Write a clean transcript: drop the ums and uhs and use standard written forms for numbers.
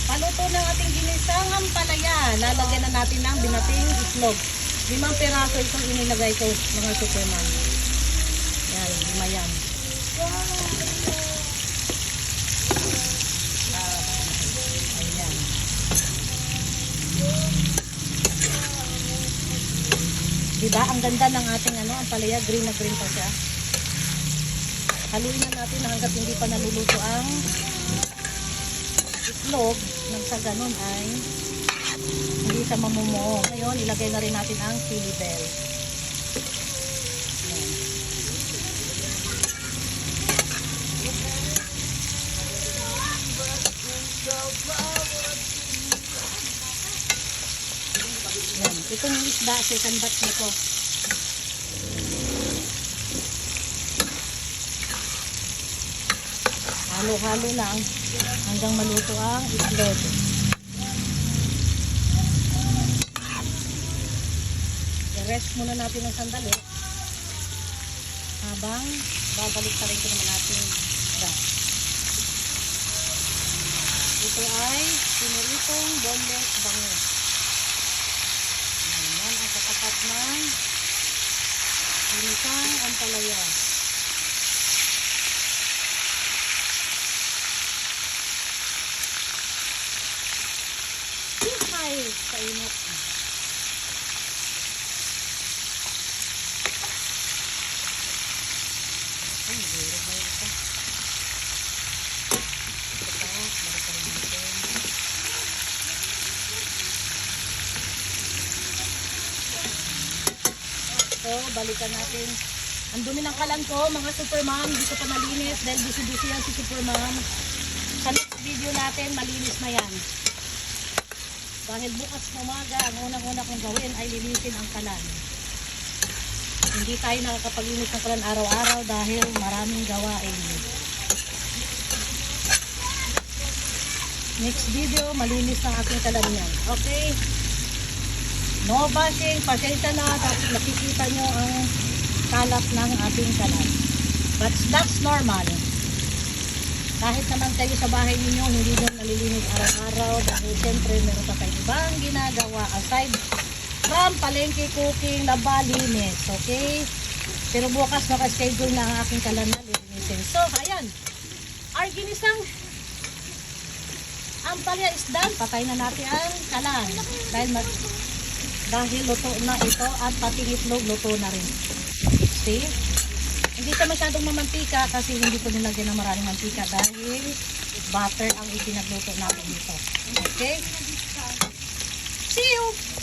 Paluto ng ating ginisang ampalaya. Lalagyan na natin ng binating itlog. 5 piraso itong inilagay ko, mga superman. Yan, 5 yan. Ayan. Diba? Ang ganda ng ating ampalaya. Green na green pa siya. Haluin na natin hanggat hindi pa naluluto ang itlog. Nang sa ganun ay hindi siya mamumuo. Ngayon, ilagay na rin natin ang chili bell. Yan. Ito yung isda, second batch nito. Halo-halo lang hanggang maluto ang itlog. I-rest muna natin ng sandali habang babalik pa rin ko naman natin isda. Ito ay pinuritong boneless bangus. Yan ang katapat ng ginisang ampalaya. Ay, kainit. Ay, nagulog na yun ito. So, balikan natin. Ang dumi ng kalan ko, mga supermom. Hindi ko pa malinis dahil busy-busy yan si supermom. Sa next video natin, malinis na yan. Dahil bukas na umaga, ang unang-una kong gawin ay linisin ang kalan. Hindi tayo nakakapaglinis ng kalan araw-araw dahil maraming gawain. Next video, malinis ng ating kalan yan. Okay? No bashing, pasensya na. Tapos nakikita nyo ang kalat ng ating kalan. But that's normal. Kahit naman kayo sa bahay ninyo, hindi din nalilinis araw-araw dahil siyempre meron pa tayong ibang ginagawa aside from palengke cooking na balinis. Okay? Pero bukas naka-schedule na ang aking kalan na lilinisin. So, ayan. Our ginisang ampalaya is done. Patay na natin ang kalan. Dahil luto na ito at pati itlog luto na rin. See? Hindi siya masyadong mamantika kasi hindi ko nilagyan ng maraming mantika dahil butter ang itinagluto natin dito. Okay? See you!